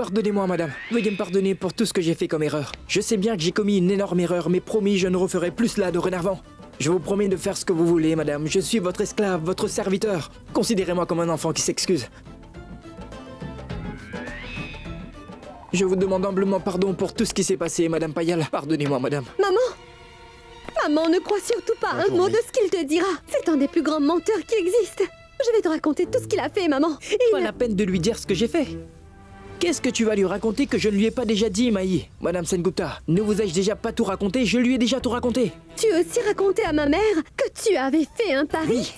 Pardonnez-moi, madame. Veuillez me pardonner pour tout ce que j'ai fait comme erreur. Je sais bien que j'ai commis une énorme erreur, mais promis, je ne referai plus cela dorénavant. Je vous promets de faire ce que vous voulez, madame. Je suis votre esclave, votre serviteur. Considérez-moi comme un enfant qui s'excuse. Je vous demande humblement pardon pour tout ce qui s'est passé, madame Payal. Pardonnez-moi, madame. Maman! Maman, ne crois surtout pas un mot de ce qu'il te dira. C'est un des plus grands menteurs qui existent. Je vais te raconter tout ce qu'il a fait, maman. Pas la peine de lui dire ce que j'ai fait. Qu'est-ce que tu vas lui raconter que je ne lui ai pas déjà dit, Maï? Madame Sengupta, ne vous ai-je déjà pas tout raconté? Je lui ai déjà tout raconté. Tu as aussi raconté à ma mère que tu avais fait un pari? Oui.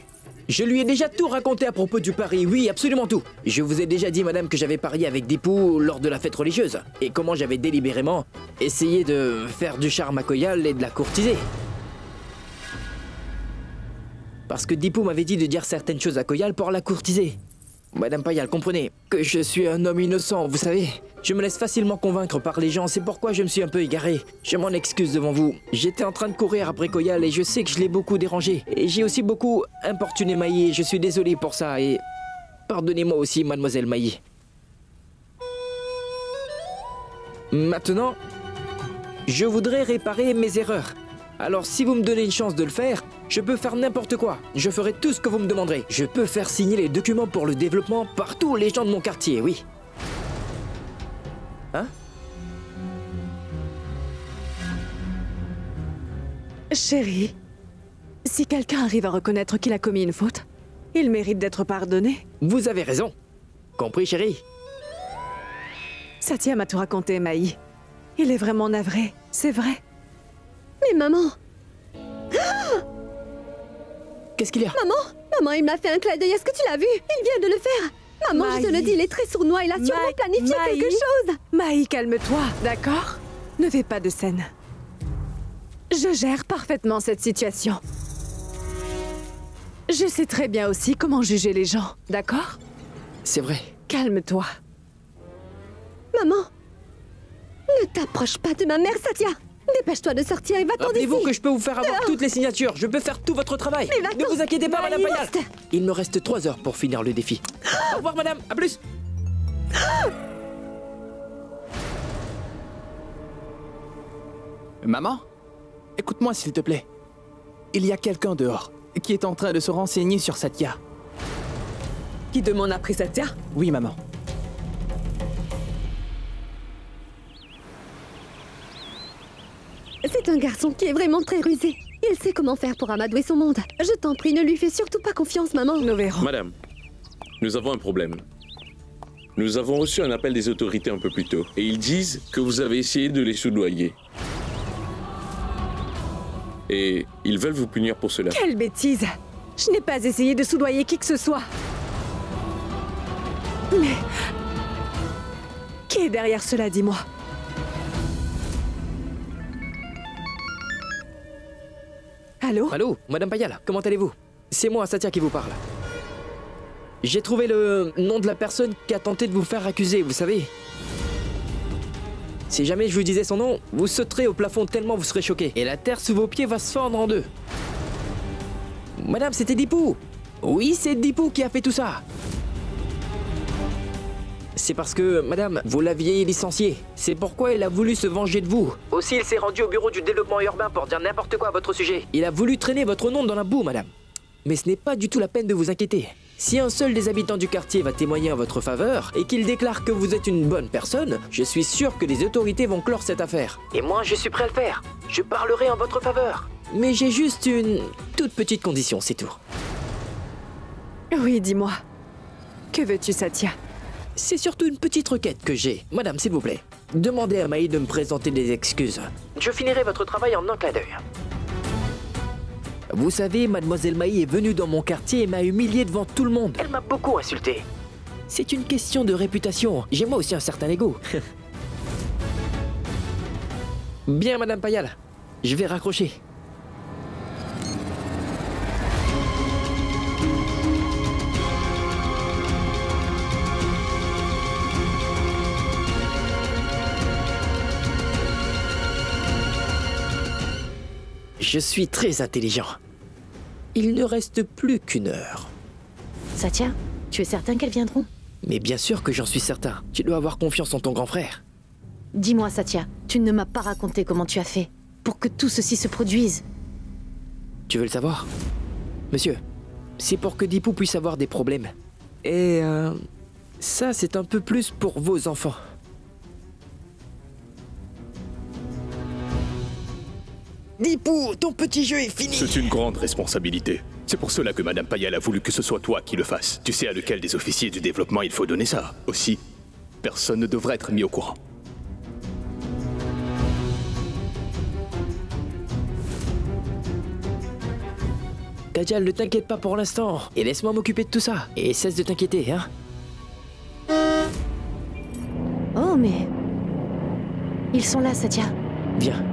Je lui ai déjà tout raconté à propos du pari, oui, absolument tout. Je vous ai déjà dit, madame, que j'avais parié avec Deepu lors de la fête religieuse. Et comment j'avais délibérément essayé de faire du charme à Koyal et de la courtiser. Parce que Deepu m'avait dit de dire certaines choses à Koyal pour la courtiser. Madame Payal, comprenez que je suis un homme innocent, vous savez. Je me laisse facilement convaincre par les gens, c'est pourquoi je me suis un peu égaré. Je m'en excuse devant vous. J'étais en train de courir après Koyal et je sais que je l'ai beaucoup dérangé. Et j'ai aussi beaucoup importuné Maï, je suis désolé pour ça et... Pardonnez-moi aussi, mademoiselle Maï. Maintenant, je voudrais réparer mes erreurs. Alors si vous me donnez une chance de le faire, je peux faire n'importe quoi. Je ferai tout ce que vous me demanderez. Je peux faire signer les documents pour le développement par tous les gens de mon quartier, oui. Hein? Chérie, si quelqu'un arrive à reconnaître qu'il a commis une faute, il mérite d'être pardonné. Vous avez raison. Compris, chérie? Satya m'a tout raconté, Maï. Il est vraiment navré, c'est vrai. Mais maman! Qu'est-ce qu'il y a? Maman, il m'a fait un clin d'œil. Est-ce que tu l'as vu? Il vient de le faire. Maman, Maï. je te le dis, il est très sournois. Il a sûrement planifié quelque chose. Maï, calme-toi, d'accord? Ne fais pas de scène. Je gère parfaitement cette situation. Je sais très bien aussi comment juger les gens, d'accord? C'est vrai. Calme-toi. Maman, ne t'approche pas de ma mère, Satya. Dépêche-toi de sortir et va-t'en d'ici. Rappelez-vous que je peux vous faire avoir toutes les signatures. Je peux faire tout votre travail. Mais va-t'en. Ne vous inquiétez pas, madame Maï, Payal. Il me reste 3 heures pour finir le défi. Au revoir, madame. À plus. Maman, écoute-moi s'il te plaît. Il y a quelqu'un dehors qui est en train de se renseigner sur Satya. Qui demande après Satya? Oui, maman. C'est un garçon qui est vraiment très rusé. Il sait comment faire pour amadouer son monde. Je t'en prie, ne lui fais surtout pas confiance, maman. Nous verrons. Madame, nous avons un problème. Nous avons reçu un appel des autorités un peu plus tôt. Et ils disent que vous avez essayé de les soudoyer. Et ils veulent vous punir pour cela. Quelle bêtise! Je n'ai pas essayé de soudoyer qui que ce soit. Mais... qui est derrière cela, dis-moi? Allô? Allô, madame Payal, comment allez-vous? C'est moi, Satya, qui vous parle. J'ai trouvé le nom de la personne qui a tenté de vous faire accuser, vous savez. Si jamais je vous disais son nom, vous sauterez au plafond tellement vous serez choqués. Et la terre sous vos pieds va se fendre en deux. Madame, c'était Deepu. Oui, c'est Deepu qui a fait tout ça. C'est parce que, madame, vous l'aviez licencié. C'est pourquoi il a voulu se venger de vous. Aussi, il s'est rendu au bureau du développement urbain pour dire n'importe quoi à votre sujet. Il a voulu traîner votre nom dans la boue, madame. Mais ce n'est pas du tout la peine de vous inquiéter. Si un seul des habitants du quartier va témoigner en votre faveur et qu'il déclare que vous êtes une bonne personne, je suis sûr que les autorités vont clore cette affaire. Et moi, je suis prêt à le faire. Je parlerai en votre faveur. Mais j'ai juste une toute petite condition, c'est tout. Oui, dis-moi. Que veux-tu, Satya? C'est surtout une petite requête que j'ai. Madame, s'il vous plaît, demandez à Maï de me présenter des excuses. Je finirai votre travail en un clin d'œil. Vous savez, mademoiselle Maï est venue dans mon quartier et m'a humilié devant tout le monde. Elle m'a beaucoup insulté. C'est une question de réputation. J'ai moi aussi un certain ego. Bien, madame Payal, je vais raccrocher. Je suis très intelligent. Il ne reste plus qu'1 heure. Satya, tu es certain qu'elles viendront? Mais bien sûr que j'en suis certain. Tu dois avoir confiance en ton grand frère. Dis-moi, Satya, tu ne m'as pas raconté comment tu as fait pour que tout ceci se produise. Tu veux le savoir? Monsieur, c'est pour que Deepu puisse avoir des problèmes. Et ça, c'est un peu plus pour vos enfants. Deepu, ton petit jeu est fini. C'est une grande responsabilité. C'est pour cela que Madame Payal a voulu que ce soit toi qui le fasses. Tu sais à lequel des officiers du développement il faut donner ça. Aussi, personne ne devrait être mis au courant. Kajal, ne t'inquiète pas pour l'instant. Et laisse-moi m'occuper de tout ça. Et cesse de t'inquiéter, hein. Oh, mais... Ils sont là, Satya. Viens.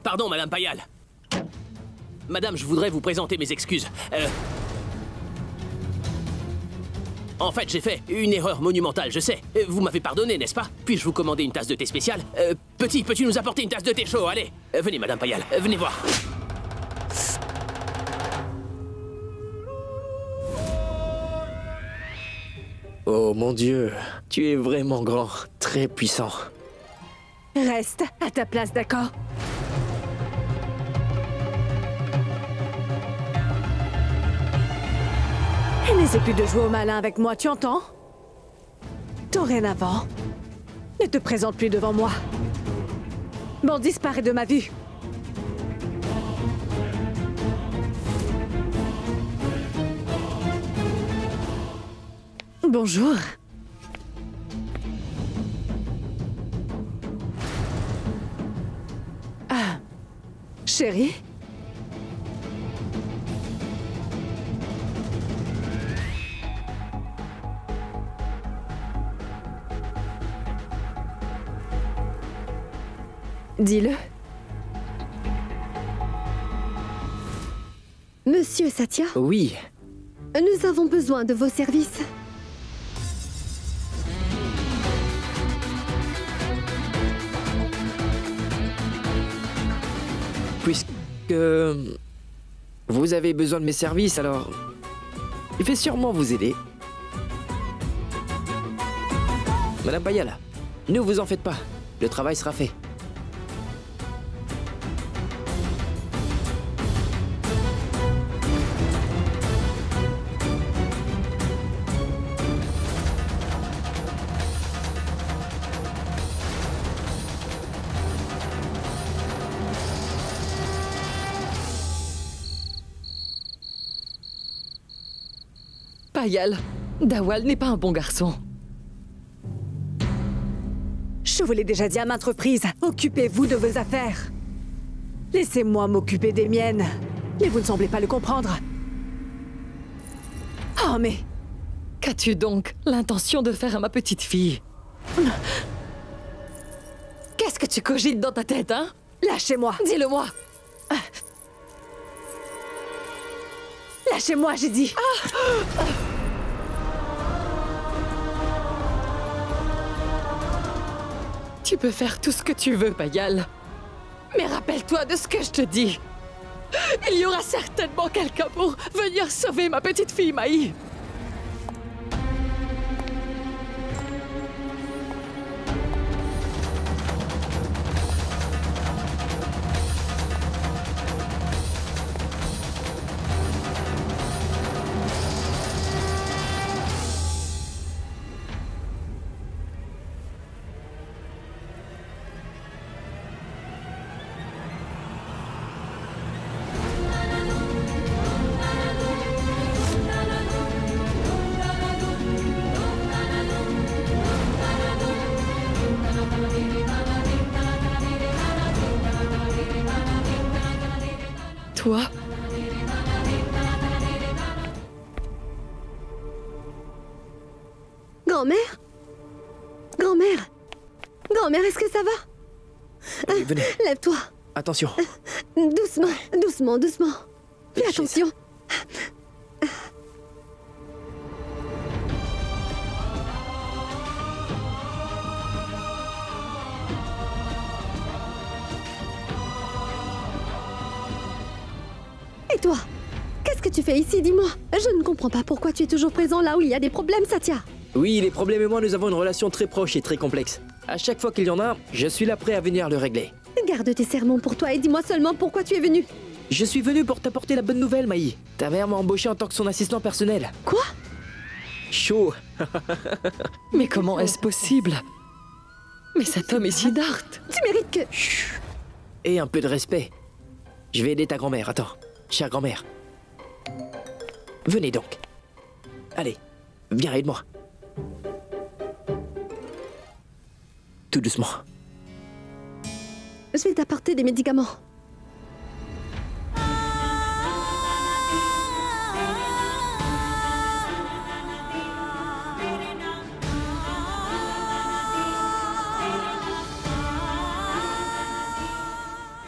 Pardon, Madame Payal. Madame, je voudrais vous présenter mes excuses. En fait, j'ai fait une erreur monumentale, je sais. Vous m'avez pardonné, n'est-ce pas? Puis-je vous commander une tasse de thé spéciale? Petit, peux-tu nous apporter une tasse de thé chaud? Allez, venez, Madame Payal, venez voir. Oh mon Dieu, tu es vraiment grand, très puissant. Reste à ta place, d'accord? Et n'essaie plus de jouer au malin avec moi, tu entends? Dorénavant, ne te présente plus devant moi. Bon, disparais de ma vue. Bonjour. Ah, chérie? Dis-le. Monsieur Satya, Oui, nous avons besoin de vos services. puisque vous avez besoin de mes services, alors je vais sûrement vous aider. Madame Payal, ne vous en faites pas, le travail sera fait. Payal, Dawal n'est pas un bon garçon. Je vous l'ai déjà dit à maintes reprises, occupez-vous de vos affaires. Laissez-moi m'occuper des miennes. Mais vous ne semblez pas le comprendre. Oh, mais... Qu'as-tu donc l'intention de faire à ma petite fille? Qu'est-ce que tu cogites dans ta tête, hein? Lâchez-moi. Dis-le-moi. Lâchez-moi, j'ai dit. Tu peux faire tout ce que tu veux, Payal. Mais rappelle-toi de ce que je te dis. Il y aura certainement quelqu'un pour venir sauver ma petite fille, Maï. Toi? Grand-mère? Grand-mère? Grand-mère, est-ce que ça va? Allez, venez. Lève-toi. Attention. Doucement, doucement, doucement. Fais Lâchez ça. attention. Et toi? Qu'est-ce que tu fais ici, dis-moi? Je ne comprends pas pourquoi tu es toujours présent là où il y a des problèmes, Satya. Oui, les problèmes et moi, nous avons une relation très proche et très complexe. À chaque fois qu'il y en a, je suis là prêt à venir le régler. Garde tes sermons pour toi et dis-moi seulement pourquoi tu es venu. Je suis venu pour t'apporter la bonne nouvelle, Maï. Ta mère m'a embauché en tant que son assistant personnel. Quoi? Chaud. Mais comment est-ce possible? Mais cet homme est Siddharth. Tu mérites que... Chut. Et un peu de respect. Je vais aider ta grand-mère, attends. Chère grand-mère. Venez donc. Allez, viens, aide-moi. Tout doucement. Je vais t'apporter des médicaments.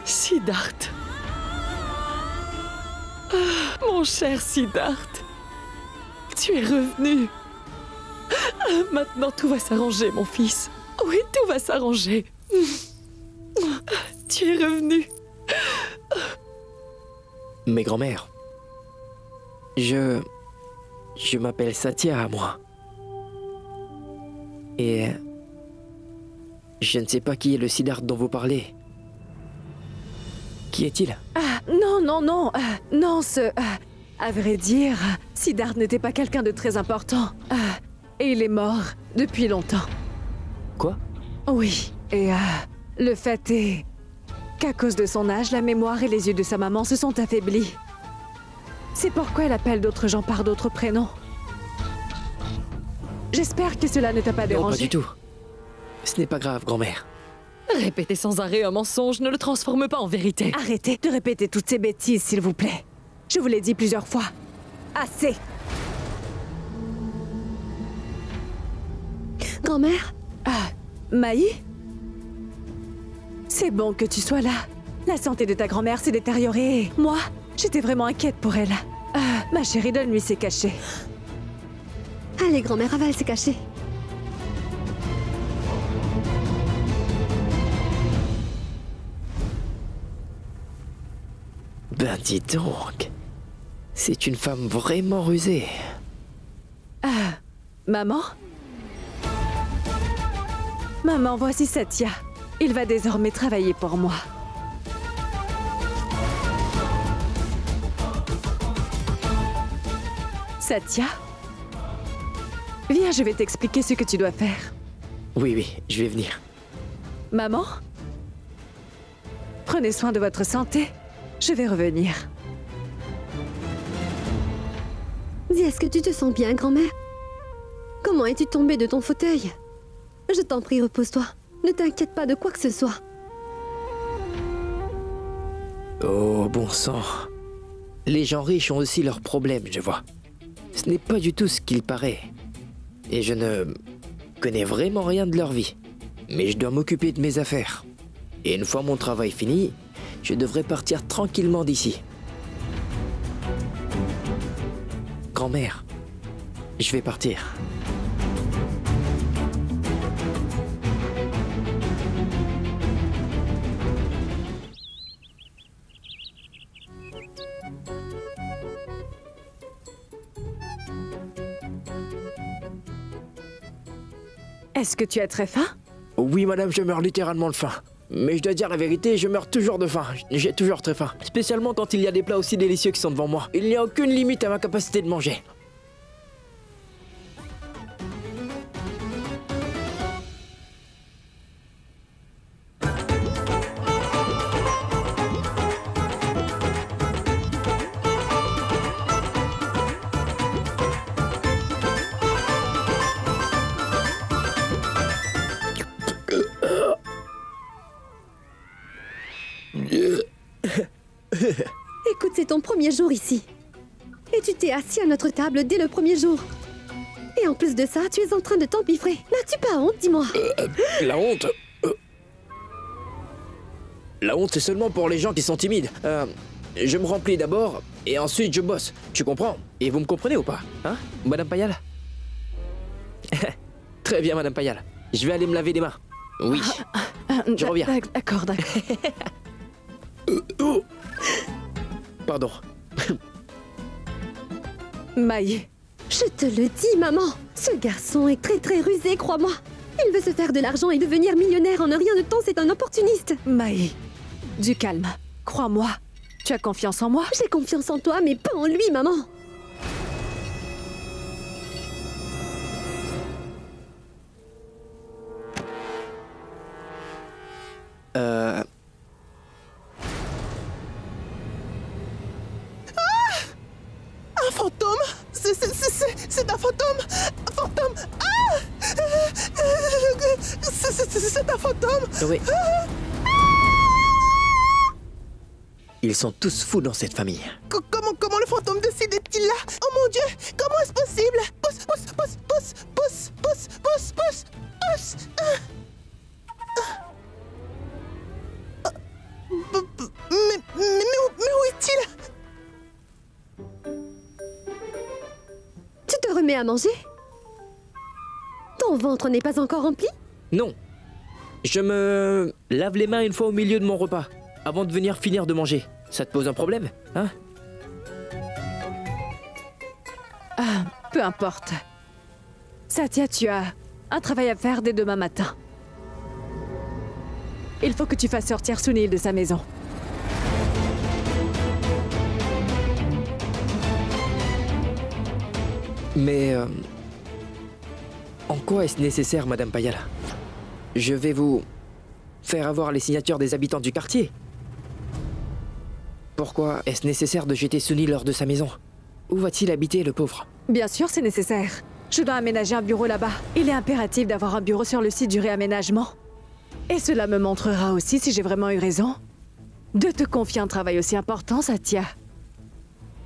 Siddharth. Ah, mon cher Siddharth. Tu es revenu. Ah, maintenant tout va s'arranger, mon fils. Oui, tout va s'arranger. Tu es revenu. Mais grand-mère, je m'appelle Satya, moi. Et je ne sais pas qui est le Siddharth dont vous parlez. Qui est-il? Non, à vrai dire, Siddharth n'était pas quelqu'un de très important. Et il est mort depuis longtemps. Quoi? Oui, et le fait est qu'à cause de son âge, la mémoire et les yeux de sa maman se sont affaiblis. C'est pourquoi elle appelle d'autres gens par d'autres prénoms. J'espère que cela ne t'a pas Non, dérangé. pas du tout. Ce n'est pas grave, grand-mère. Répéter sans arrêt un mensonge ne le transforme pas en vérité. Arrêtez de répéter toutes ces bêtises, s'il vous plaît. Je vous l'ai dit plusieurs fois. Assez! Grand-mère? Maï? C'est bon que tu sois là. La santé de ta grand-mère s'est détériorée. Moi, j'étais vraiment inquiète pour elle. Ma chérie, donne-lui ses cachets. Allez, grand-mère, avale ses cachets. Ben dis donc. C'est une femme vraiment rusée. Maman? Maman, voici Satya. Il va désormais travailler pour moi. Satya? Viens, je vais t'expliquer ce que tu dois faire. Oui, je vais venir. Maman? Prenez soin de votre santé. Je vais revenir. Dis, est-ce que tu te sens bien, grand-mère? Comment es-tu tombée de ton fauteuil? Je t'en prie, repose-toi. Ne t'inquiète pas de quoi que ce soit. Oh, bon sang. Les gens riches ont aussi leurs problèmes, je vois. Ce n'est pas du tout ce qu'il paraît. Et je ne connais vraiment rien de leur vie. Mais je dois m'occuper de mes affaires. Et une fois mon travail fini, je devrais partir tranquillement d'ici. Grand-mère, je vais partir. Est-ce que tu as très faim? Oui, madame, je meurs littéralement de faim. Mais je dois dire la vérité, je meurs toujours de faim. J'ai toujours très faim. Spécialement quand il y a des plats aussi délicieux qui sont devant moi. Il n'y a aucune limite à ma capacité de manger. Écoute, c'est ton premier jour ici. Et tu t'es assis à notre table dès le premier jour. Et en plus de ça, tu es en train de t'empiffrer. N'as-tu pas honte, dis-moi? La honte La honte, c'est seulement pour les gens qui sont timides. Je me remplis d'abord, et ensuite je bosse. Tu comprends? Et vous me comprenez ou pas? Hein, Madame Payal? Très bien, Madame Payal. Je vais aller me laver les mains. Oui. Je reviens. D'accord. Pardon. Maï, Je te le dis, maman. Ce garçon est très rusé, crois-moi. Il veut se faire de l'argent et devenir millionnaire en un rien de temps, c'est un opportuniste. Maï, du calme. Crois-moi, tu as confiance en moi? J'ai confiance en toi, mais pas en lui, maman. Un fantôme? C'est un fantôme! Un fantôme! Ah! C'est un fantôme! Oui. Ils sont tous fous dans cette famille. Comment le fantôme décide-t-il là? Oh mon Dieu! Comment est-ce possible? Pousse! Mais où est-il? Tu te remets à manger? Ton ventre n'est pas encore rempli? Non. Je me lave les mains une fois au milieu de mon repas, avant de venir finir de manger. Ça te pose un problème, hein? Ah, peu importe. Satya, tu as un travail à faire dès demain matin. Il faut que tu fasses sortir Sunil de sa maison. Mais en quoi est-ce nécessaire, Madame Payal? Je vais vous faire avoir les signatures des habitants du quartier. Pourquoi est-ce nécessaire de jeter Sunil hors de sa maison? Où va-t-il habiter, le pauvre? Bien sûr, c'est nécessaire. Je dois aménager un bureau là-bas. Il est impératif d'avoir un bureau sur le site du réaménagement. Et cela me montrera aussi si j'ai vraiment eu raison de te confier un travail aussi important, Satya.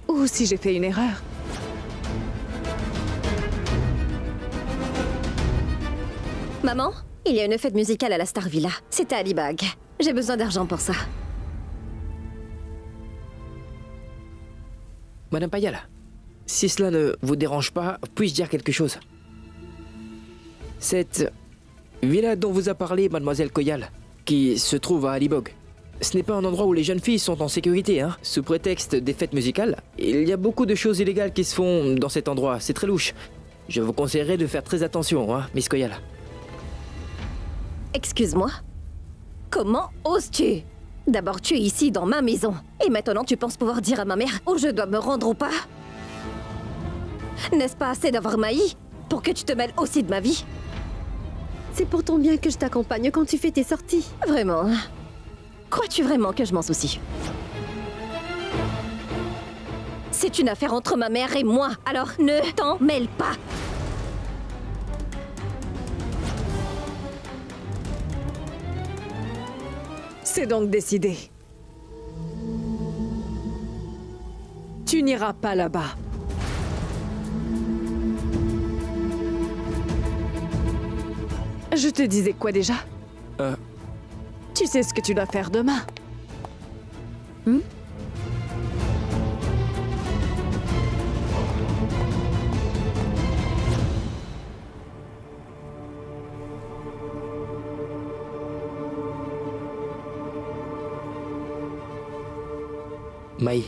Ou si j'ai fait une erreur. Maman, il y a une fête musicale à la Star Villa. C'est à Alibag. J'ai besoin d'argent pour ça. Madame Payal, si cela ne vous dérange pas, puis-je dire quelque chose? Cette villa dont vous a parlé Mademoiselle Koyal, qui se trouve à Alibog, ce n'est pas un endroit où les jeunes filles sont en sécurité, hein? Sous prétexte des fêtes musicales, il y a beaucoup de choses illégales qui se font dans cet endroit, c'est très louche. Je vous conseillerais de faire très attention, hein, Miss Koyal. Excuse-moi. Comment oses-tu? D'abord, tu es ici dans ma maison. Et maintenant, tu penses pouvoir dire à ma mère où je dois me rendre ou pas? N'est-ce pas assez d'avoir Maï pour que tu te mêles aussi de ma vie? C'est pour ton bien que je t'accompagne quand tu fais tes sorties. Vraiment? Crois-tu vraiment que je m'en soucie? C'est une affaire entre ma mère et moi, alors ne t'en mêle pas. C'est donc décidé. Tu n'iras pas là-bas. Je te disais quoi déjà? Tu sais ce que tu dois faire demain. Maï.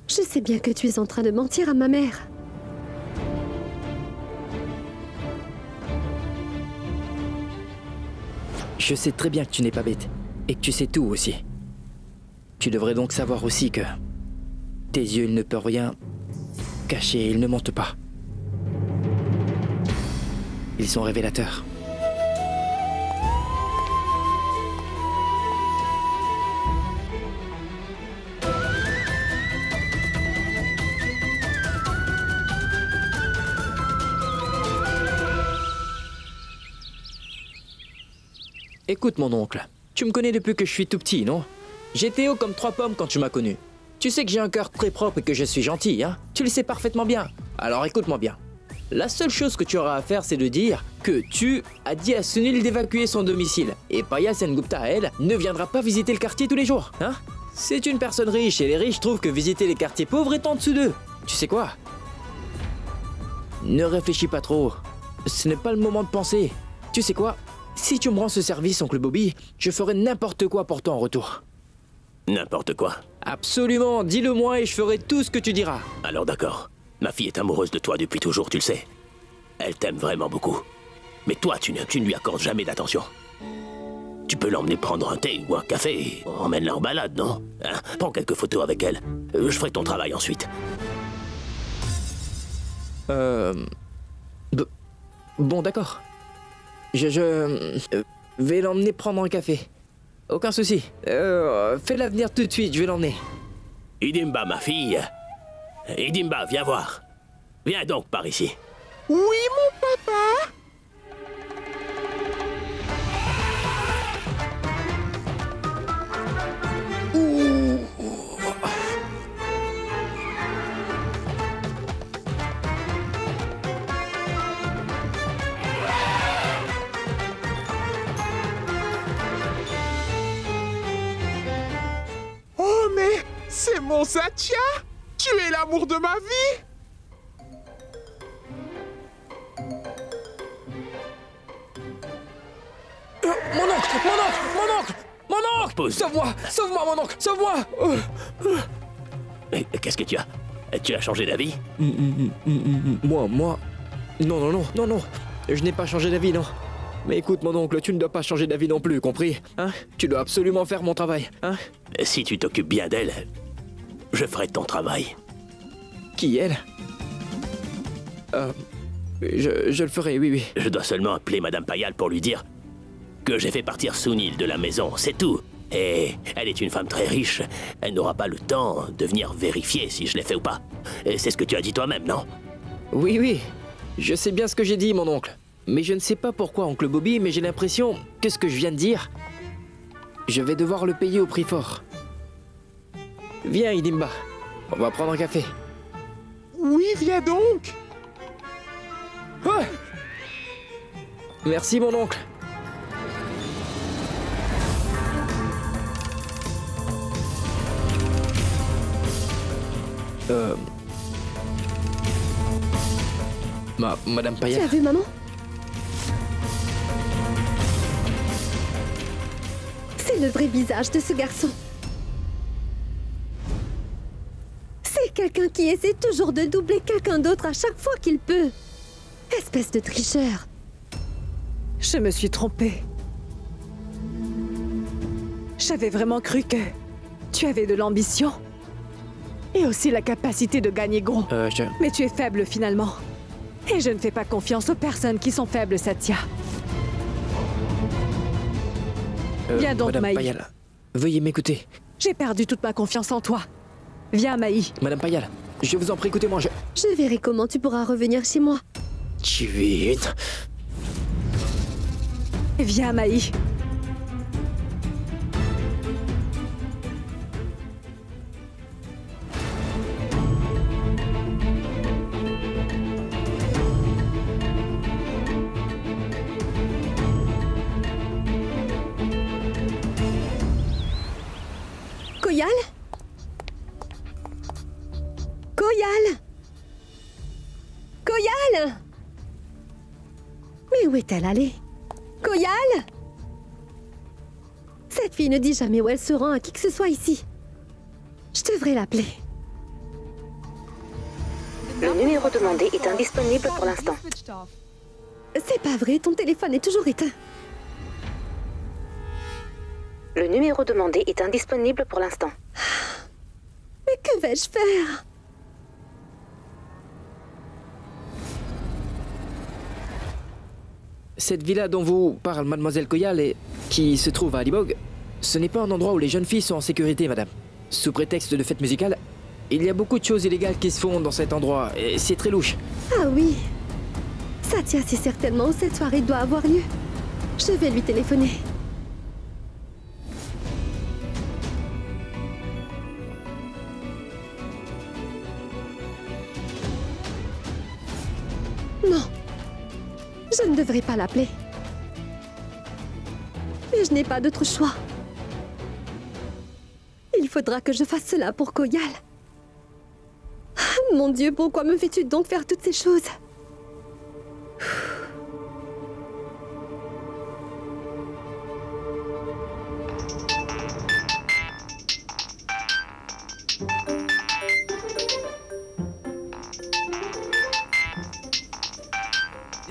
Je sais bien que tu es en train de mentir à ma mère. Je sais très bien que tu n'es pas bête, et que tu sais tout aussi. Tu devrais donc savoir aussi que tes yeux, ils ne peuvent rien cacher, ils ne mentent pas. Ils sont révélateurs. Écoute mon oncle, tu me connais depuis que je suis tout petit, non? J'étais haut comme 3 pommes quand tu m'as connu. Tu sais que j'ai un cœur très propre et que je suis gentil, hein? Tu le sais parfaitement bien. Alors écoute-moi bien. La seule chose que tu auras à faire, c'est de dire que tu as dit à Sunil d'évacuer son domicile. Et Paya Sengupta, elle, ne viendra pas visiter le quartier tous les jours, hein? C'est une personne riche et les riches trouvent que visiter les quartiers pauvres est en dessous d'eux. Tu sais quoi? Ne réfléchis pas trop. Ce n'est pas le moment de penser. Tu sais quoi? Si tu me rends ce service, oncle Bobby, je ferai n'importe quoi pour toi en retour. N'importe quoi. Absolument, dis-le-moi et je ferai tout ce que tu diras. Alors d'accord. Ma fille est amoureuse de toi depuis toujours, tu le sais. Elle t'aime vraiment beaucoup. Mais toi, tu ne lui accordes jamais d'attention. Tu peux l'emmener prendre un thé ou un café et emmène-la en balade, non? Hein? Prends quelques photos avec elle. Je ferai ton travail ensuite. Bon, d'accord. Je vais l'emmener prendre un café. Aucun souci. Fais-la venir tout de suite, je vais l'emmener. Idimba, ma fille. Idimba, viens voir. Viens donc par ici. Oui, mon papa. Oh, mais c'est mon Satya! Tu es l'amour de ma vie! Mon oncle! Mon oncle! Mon oncle! Mon oncle! Pause. Sauve-moi! Sauve-moi, mon oncle! Sauve-moi! Mais qu'est-ce que tu as? Tu as changé d'avis? Moi... Non. Je n'ai pas changé d'avis, non. Mais écoute, mon oncle, tu ne dois pas changer d'avis non plus, compris? Hein? Tu dois absolument faire mon travail, hein? Si tu t'occupes bien d'elle, je ferai ton travail. Qui, elle? Je le ferai, oui. Je dois seulement appeler Madame Payal pour lui dire que j'ai fait partir Sunil de la maison, c'est tout. Et elle est une femme très riche. Elle n'aura pas le temps de venir vérifier si je l'ai fait ou pas. Et c'est ce que tu as dit toi-même, non? Oui. Je sais bien ce que j'ai dit, mon oncle. Mais je ne sais pas pourquoi, oncle Bobby, mais j'ai l'impression que ce que je viens de dire, je vais devoir le payer au prix fort. Viens, Idimba. On va prendre un café. Oui, viens donc. Ouais. Merci, mon oncle. Madame Payal. Tu as vu, maman? C'est le vrai visage de ce garçon. C'est quelqu'un qui essaie toujours de doubler quelqu'un d'autre à chaque fois qu'il peut. Espèce de tricheur. Je me suis trompée. J'avais vraiment cru que tu avais de l'ambition. Et aussi la capacité de gagner gros. Mais tu es faible finalement. Et je ne fais pas confiance aux personnes qui sont faibles, Satya. Viens donc, Madame Maï. Payal, veuillez m'écouter. J'ai perdu toute ma confiance en toi. Viens, Maï. Madame Payal, je vous en prie, écoutez-moi, Je verrai comment tu pourras revenir chez moi. Vite. Viens, Maï. Koyal? Koyal? Koyal? Mais où est-elle allée? Koyal? Cette fille ne dit jamais où elle se rend à qui que ce soit ici. Je devrais l'appeler. Le numéro demandé est indisponible pour l'instant. C'est pas vrai, ton téléphone est toujours éteint. Le numéro demandé est indisponible pour l'instant. Mais que vais-je faire? Cette villa dont vous parle Mademoiselle Koyal et qui se trouve à Alibog, ce n'est pas un endroit où les jeunes filles sont en sécurité, madame. Sous prétexte de fête musicale, il y a beaucoup de choses illégales qui se font dans cet endroit et c'est très louche. Ah oui. Satya sait certainement où cette soirée doit avoir lieu. Je vais lui téléphoner. Non. Je ne devrais pas l'appeler. Mais je n'ai pas d'autre choix. Il faudra que je fasse cela pour Koyal. Mon Dieu, pourquoi me fais-tu donc faire toutes ces choses?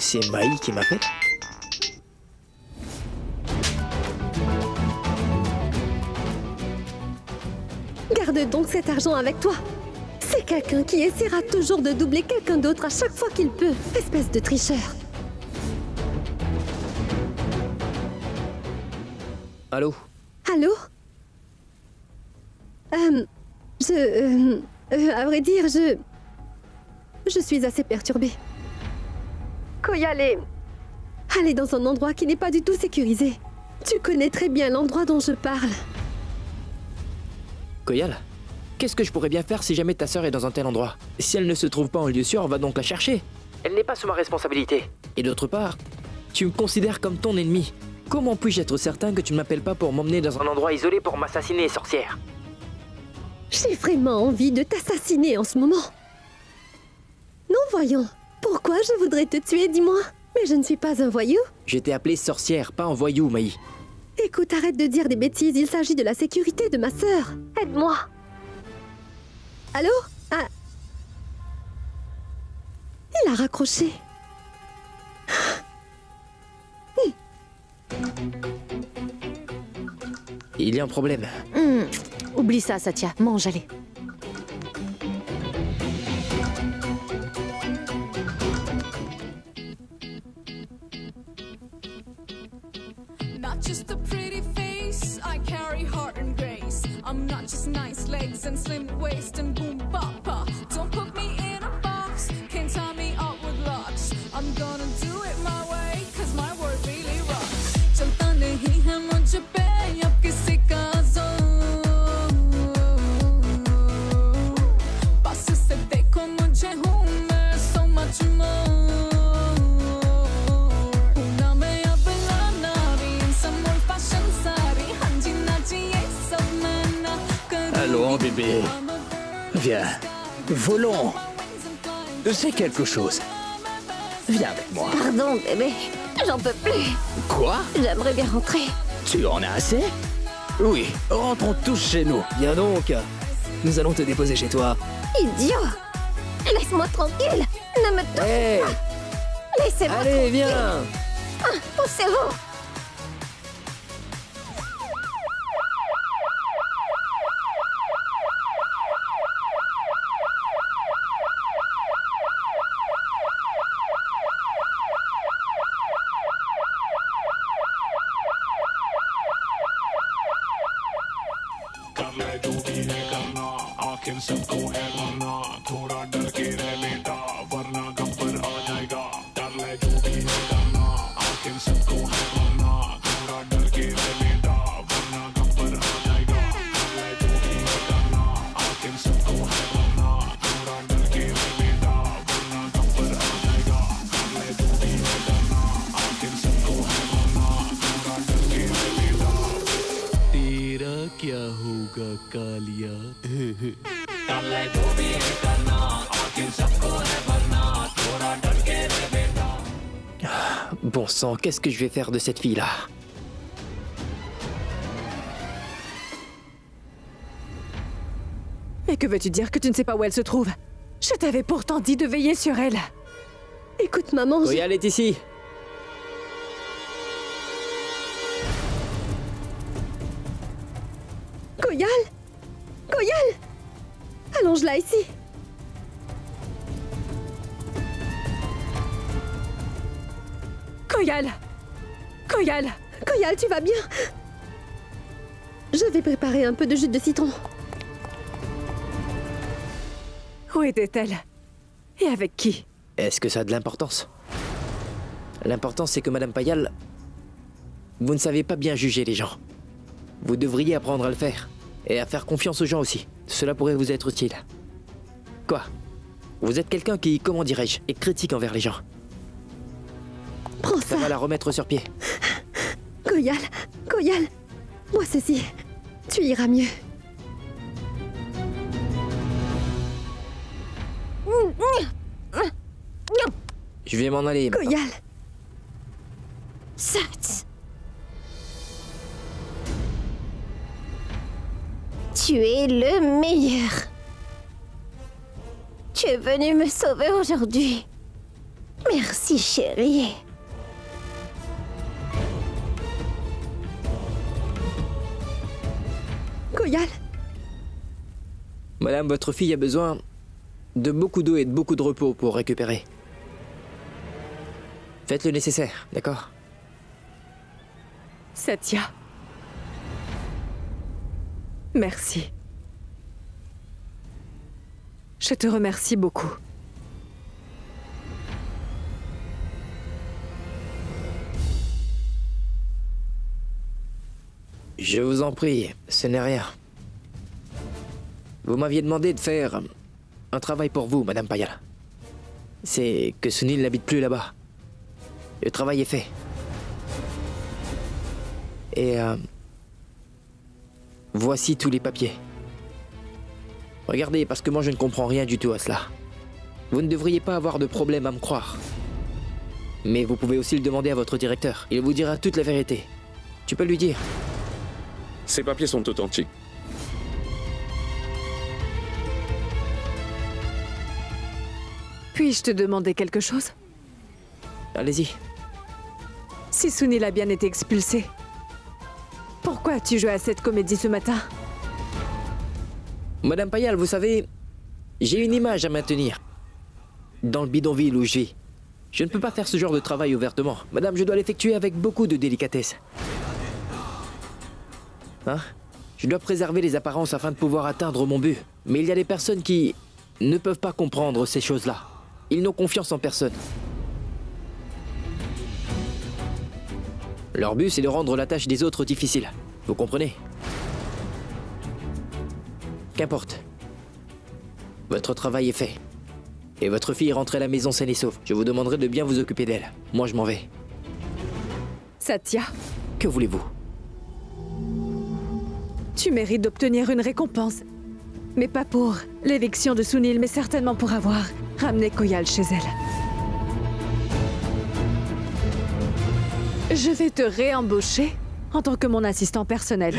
C'est Maï qui m'appelle? Garde donc cet argent avec toi. C'est quelqu'un qui essaiera toujours de doubler quelqu'un d'autre à chaque fois qu'il peut. Espèce de tricheur. Allô? Allô? À vrai dire, je suis assez perturbée. Koyal est dans un endroit qui n'est pas du tout sécurisé. Tu connais très bien l'endroit dont je parle. Koyal, qu'est-ce que je pourrais bien faire si jamais ta sœur est dans un tel endroit? Si elle ne se trouve pas en lieu sûr, on va donc la chercher. Elle n'est pas sous ma responsabilité. Et d'autre part, tu me considères comme ton ennemi. Comment puis-je être certain que tu ne m'appelles pas pour m'emmener dans un endroit isolé pour m'assassiner, sorcière? J'ai vraiment envie de t'assassiner en ce moment. Non, voyons. Pourquoi je voudrais te tuer, dis-moi? Mais je ne suis pas un voyou. Je t'ai appelé sorcière, pas un voyou, Maï. Écoute, arrête de dire des bêtises, il s'agit de la sécurité de ma sœur. Aide-moi. Allô? Ah. Il a raccroché. Il y a un problème. Oublie ça, Satya. Mange, allez. Not just a pretty face, I carry heart and grace. I'm not just nice legs and slim waist and boom bapa. Don't put me in a box, can't tie me up with locks. I'm gonna do it my way, cause my word really rocks. चलता नहीं है मुझ पे अब किसी का जोर. पास से देखो मुझे हूँ मैं so much more. Allons, bébé. Viens. Volons. C'est quelque chose. Viens avec moi. Pardon, bébé. J'en peux plus. Quoi? J'aimerais bien rentrer. Tu en as assez? Oui, rentrons tous chez nous. Viens donc. Nous allons te déposer chez toi. Idiot. Laisse-moi tranquille. Ne me touche Hey. pas. Laissez-moi Allez, tranquille. viens. Poussez-vous. Bon sang, qu'est-ce que je vais faire de cette fille-là? Mais que veux-tu dire que tu ne sais pas où elle se trouve? Je t'avais pourtant dit de veiller sur elle. Écoute, maman. Koyal est ici. Koyal? Koyal? Allonge-la ici. Koyal! Koyal! Koyal, tu vas bien? Je vais préparer un peu de jus de citron. Où était-elle? Et avec qui? Est-ce que ça a de l'importance? L'important, c'est que Madame Payal, vous ne savez pas bien juger les gens. Vous devriez apprendre à le faire. Et à faire confiance aux gens aussi. Cela pourrait vous être utile. Quoi? Vous êtes quelqu'un qui, comment dirais-je, est critique envers les gens. Prends ça. Ça va la remettre sur pied. Koyal, Koyal, bois ceci. Tu iras mieux. Je vais m'en aller. maintenant. Koyal. Sat. Tu es le meilleur. Tu es venu me sauver aujourd'hui. Merci, chérie. Koyal. Madame, votre fille a besoin de beaucoup d'eau et de beaucoup de repos pour récupérer. Faites le nécessaire, d'accord? Satya. Merci. Je te remercie beaucoup. Je vous en prie, ce n'est rien. Vous m'aviez demandé de faire un travail pour vous, Madame Payal. C'est que Sunil n'habite plus là-bas. Le travail est fait. Et voici tous les papiers. Regardez, parce que moi je ne comprends rien du tout à cela. Vous ne devriez pas avoir de problème à me croire. Mais vous pouvez aussi le demander à votre directeur. Il vous dira toute la vérité. Tu peux lui dire. Ces papiers sont authentiques. Puis-je te demander quelque chose? Allez-y. Si Sunil a bien été expulsé, pourquoi as-tu joué à cette comédie ce matin? Madame Payal, vous savez, j'ai une image à maintenir. Dans le bidonville où je vis. Je ne peux pas faire ce genre de travail ouvertement. Madame, je dois l'effectuer avec beaucoup de délicatesse. Hein? Je dois préserver les apparences afin de pouvoir atteindre mon but. Mais il y a des personnes qui ne peuvent pas comprendre ces choses-là. Ils n'ont confiance en personne. Leur but, c'est de rendre la tâche des autres difficile. Vous comprenez? Qu'importe. Votre travail est fait. Et votre fille est rentrée à la maison saine et sauve. Je vous demanderai de bien vous occuper d'elle. Moi, je m'en vais. Satya. Que voulez-vous? Tu mérites d'obtenir une récompense. Mais pas pour l'éviction de Sunil, mais certainement pour avoir ramené Koyal chez elle. Je vais te réembaucher en tant que mon assistant personnel.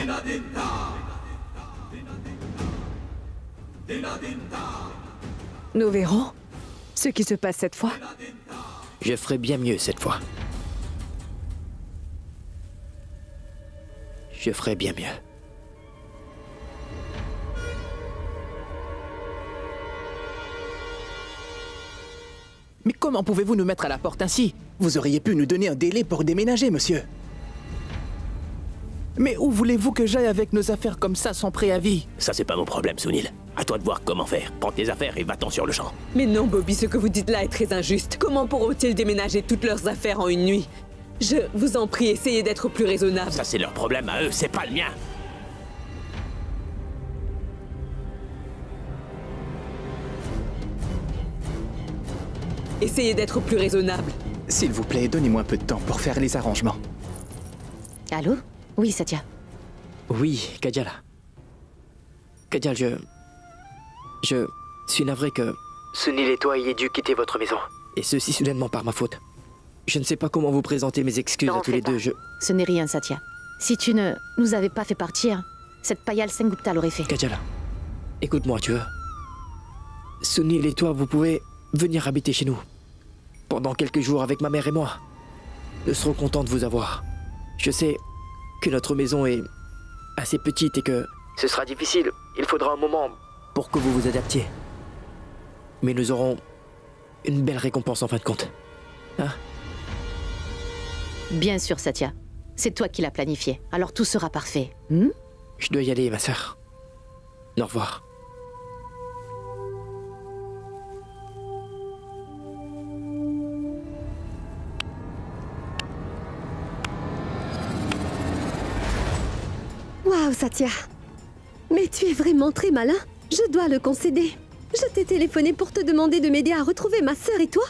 Nous verrons ce qui se passe cette fois. Je ferai bien mieux cette fois. Je ferai bien mieux. Mais comment pouvez-vous nous mettre à la porte ainsi? Vous auriez pu nous donner un délai pour déménager, monsieur. Mais où voulez-vous que j'aille avec nos affaires comme ça sans préavis? Ça, c'est pas mon problème, Sunil. À toi de voir comment faire. Prends tes affaires et va-t'en sur le champ. Mais non, Bobby, ce que vous dites là est très injuste. Comment pourront-ils déménager toutes leurs affaires en une nuit? Je vous en prie, essayez d'être plus raisonnable. Ça, c'est leur problème à eux, c'est pas le mien. Essayez d'être plus raisonnable. S'il vous plaît, donnez-moi un peu de temps pour faire les arrangements. Allô? Oui, Satya. Oui, Kajal. Kajal, je suis navré que Sunil et toi ayez dû quitter votre maison. Et ceci soudainement par ma faute. Je ne sais pas comment vous présenter mes excuses à tous les deux, Ce n'est rien, Satya. Si tu ne nous avais pas fait partir, cette Payal Sengupta l'aurait fait. Kajal, écoute-moi, tu veux. Sunil et toi, vous pouvez venir habiter chez nous. Pendant quelques jours avec ma mère et moi. Nous serons contents de vous avoir. Je sais que notre maison est assez petite et que ce sera difficile. Il faudra un moment pour que vous vous adaptiez. Mais nous aurons une belle récompense en fin de compte. Hein? Bien sûr, Satya. C'est toi qui l'as planifié. Alors tout sera parfait. Je dois y aller, ma sœur. Au revoir. Waouh, Satya. Mais tu es vraiment très malin. Je dois le concéder. Je t'ai téléphoné pour te demander de m'aider à retrouver ma sœur et toi.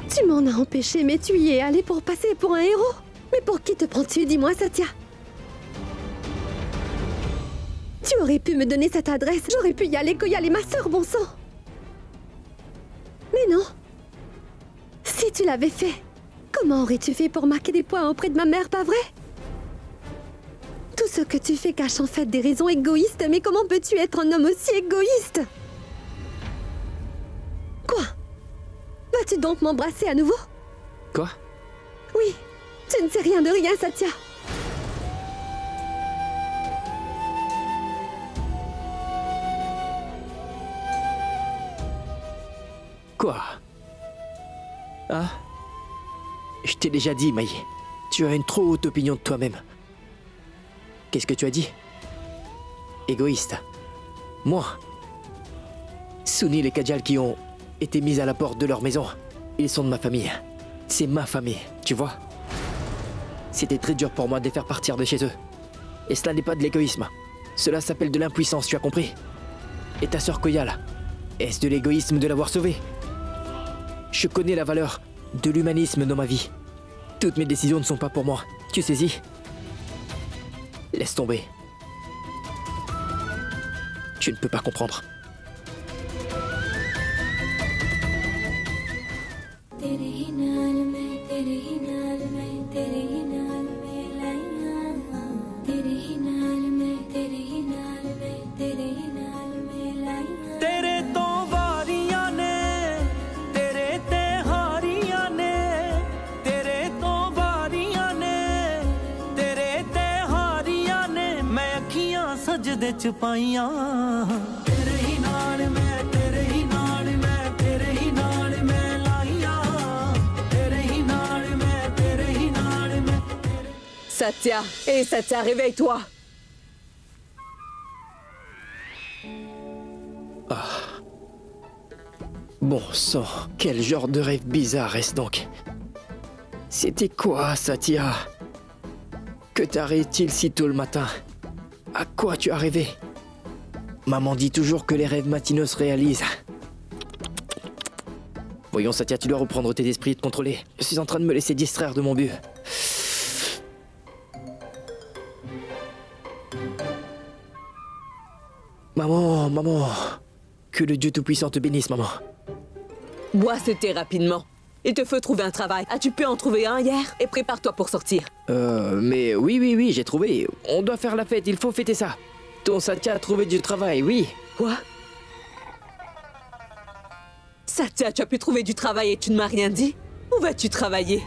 Tu m'en as empêché, mais tu y es allé pour passer pour un héros. Mais pour qui te prends-tu, dis-moi, Satya? Tu aurais pu me donner cette adresse. J'aurais pu y aller, Koyal et ma sœur, bon sang. Mais non. Si tu l'avais fait, comment aurais-tu fait pour marquer des points auprès de ma mère, pas vrai? Tout ce que tu fais cache en fait des raisons égoïstes, mais comment peux-tu être un homme aussi égoïste? Quoi? Vas-tu donc m'embrasser à nouveau? Quoi? Oui, tu ne sais rien de rien, Satya. Quoi? Ah? Je t'ai déjà dit, Maï. Tu as une trop haute opinion de toi-même. Qu'est-ce que tu as dit? Égoïste. Moi? Sunil et Kajal qui ont été mis à la porte de leur maison. Ils sont de ma famille. C'est ma famille, tu vois? C'était très dur pour moi de les faire partir de chez eux. Et cela n'est pas de l'égoïsme. Cela s'appelle de l'impuissance, tu as compris? Et ta sœur Koyal, est-ce de l'égoïsme de l'avoir sauvée? Je connais la valeur de l'humanisme dans ma vie. Toutes mes décisions ne sont pas pour moi. Tu saisis? Laisse tomber. Tu ne peux pas comprendre. Satya, hé Satya, réveille-toi. Ah. Bon sang, quel genre de rêve bizarre est-ce donc? C'était quoi, Satya? Que t'arrive-t-il si tôt le matin? À quoi tu as rêvé? Maman dit toujours que les rêves matinaux se réalisent. Voyons, Satya, tu dois reprendre tes esprits et te contrôler. Je suis en train de me laisser distraire de mon but. Maman, que le Dieu Tout-Puissant te bénisse, maman. Bois ce thé rapidement. Il te faut trouver un travail. As-tu pu en trouver un hier? Et prépare-toi pour sortir. Mais oui, j'ai trouvé. On doit faire la fête, il faut fêter ça. Ton Satya a trouvé du travail, oui. Quoi? Satya, tu as pu trouver du travail et tu ne m'as rien dit? Où vas-tu travailler?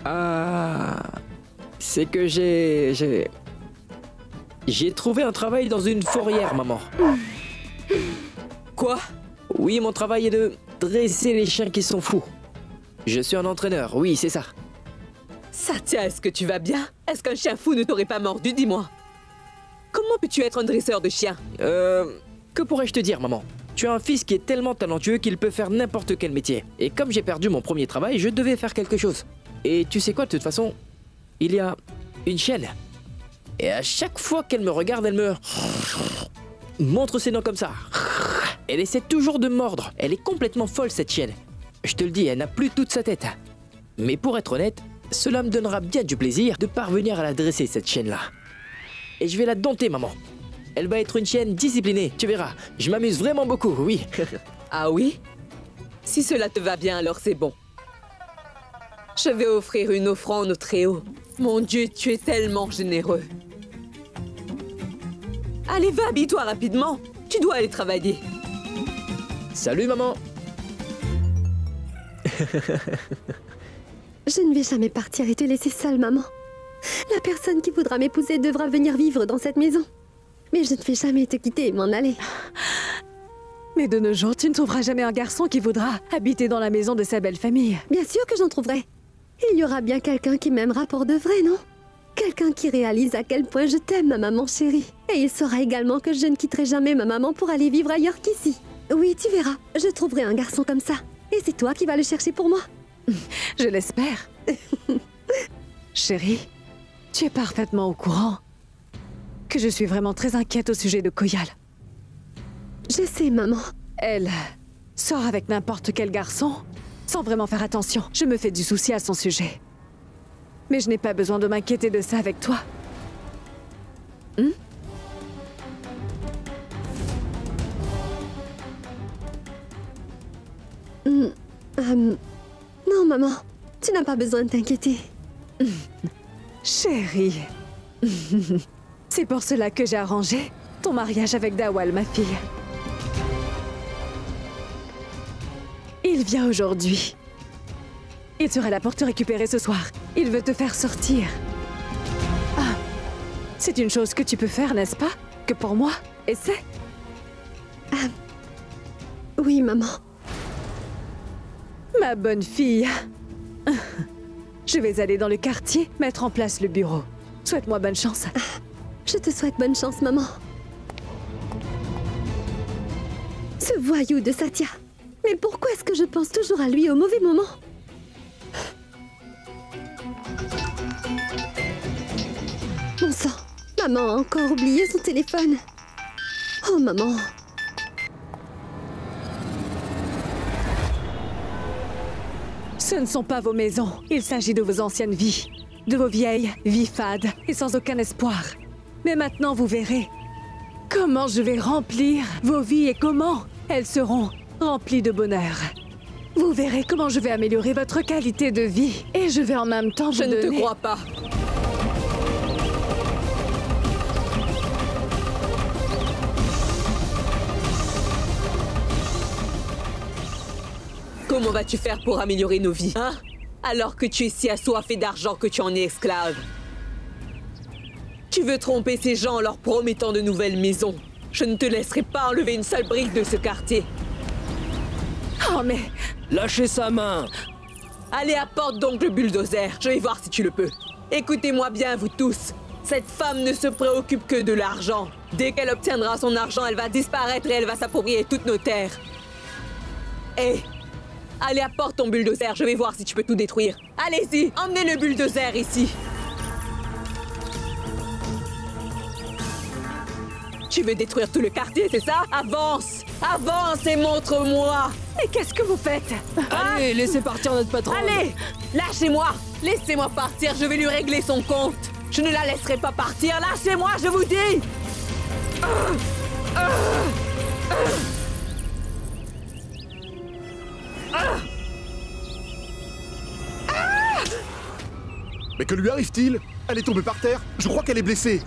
Ah... C'est que j'ai trouvé un travail dans une fourrière, maman. Quoi? Oui, mon travail est de dresser les chiens qui sont fous. Je suis un entraîneur, oui, c'est ça. Satya, est-ce que tu vas bien? Est-ce qu'un chien fou ne t'aurait pas mordu, dis-moi? Comment peux-tu être un dresseur de chiens? Que pourrais-je te dire, maman? Tu as un fils qui est tellement talentueux qu'il peut faire n'importe quel métier. Et comme j'ai perdu mon premier travail, je devais faire quelque chose. Et tu sais quoi, de toute façon, il y a une chienne. Et à chaque fois qu'elle me regarde, elle me montre ses dents comme ça. Elle essaie toujours de mordre. Elle est complètement folle, cette chienne. Je te le dis, elle n'a plus toute sa tête. Mais pour être honnête, cela me donnera bien du plaisir de parvenir à la dresser, cette chienne-là. Et je vais la dompter, maman. Elle va être une chienne disciplinée, tu verras. Je m'amuse vraiment beaucoup, oui. Ah oui? Si cela te va bien, alors c'est bon. Je vais offrir une offrande au Très-Haut. Mon Dieu, tu es tellement généreux. Allez, va, habille-toi rapidement. Tu dois aller travailler. Salut, maman. Je ne vais jamais partir et te laisser seule, maman. La personne qui voudra m'épouser devra venir vivre dans cette maison. Mais je ne vais jamais te quitter et m'en aller. Mais de nos jours, tu ne trouveras jamais un garçon qui voudra habiter dans la maison de sa belle famille. Bien sûr que j'en trouverai. Il y aura bien quelqu'un qui m'aimera pour de vrai, non? Quelqu'un qui réalise à quel point je t'aime, ma maman chérie. Et il saura également que je ne quitterai jamais ma maman pour aller vivre ailleurs qu'ici. Oui, tu verras, je trouverai un garçon comme ça. Et c'est toi qui vas le chercher pour moi. Je l'espère. Chérie, tu es parfaitement au courant que je suis vraiment très inquiète au sujet de Koyal. Je sais, maman. Elle sort avec n'importe quel garçon sans vraiment faire attention. Je me fais du souci à son sujet. Mais je n'ai pas besoin de m'inquiéter de ça avec toi. Non, maman. Tu n'as pas besoin de t'inquiéter. Chérie. C'est pour cela que j'ai arrangé ton mariage avec Dawal, ma fille. Il vient aujourd'hui. Il sera là pour te récupérer ce soir. Il veut te faire sortir. Ah, c'est une chose que tu peux faire, n'est-ce pas? Que pour moi, essaie. Oui, maman. Ma bonne fille. Je vais aller dans le quartier, mettre en place le bureau. Souhaite-moi bonne chance. Je te souhaite bonne chance, maman. Ce voyou de Satya. Mais pourquoi est-ce que je pense toujours à lui au mauvais moment? Bon sang, maman a encore oublié son téléphone. Oh, maman. Ce ne sont pas vos maisons. Il s'agit de vos anciennes vies. De vos vieilles vies fades et sans aucun espoir. Mais maintenant, vous verrez comment je vais remplir vos vies et comment elles seront remplies de bonheur. Vous verrez comment je vais améliorer votre qualité de vie. Et je vais en même temps vous donner... Je ne te crois pas. Comment vas-tu faire pour améliorer nos vies, hein? Alors que tu es si assoiffé d'argent que tu en es esclave. Tu veux tromper ces gens en leur promettant de nouvelles maisons. Je ne te laisserai pas enlever une seule brique de ce quartier. Oh mais... Lâchez sa main! Allez, apporte donc le bulldozer. Je vais voir si tu le peux. Écoutez-moi bien, vous tous. Cette femme ne se préoccupe que de l'argent. Dès qu'elle obtiendra son argent, elle va disparaître et elle va s'approprier toutes nos terres. Hé! Allez, apporte ton bulldozer, je vais voir si tu peux tout détruire. Allez-y, emmenez le bulldozer ici. Tu veux détruire tout le quartier, c'est ça? Avance! Avance et montre-moi! Mais qu'est-ce que vous faites? Allez, laissez partir notre patron! Allez! Lâchez-moi! Laissez-moi partir, je vais lui régler son compte! Je ne la laisserai pas partir, lâchez-moi, je vous dis! Mais que lui arrive-t-il? Elle est tombée par terre. Je crois qu'elle est blessée.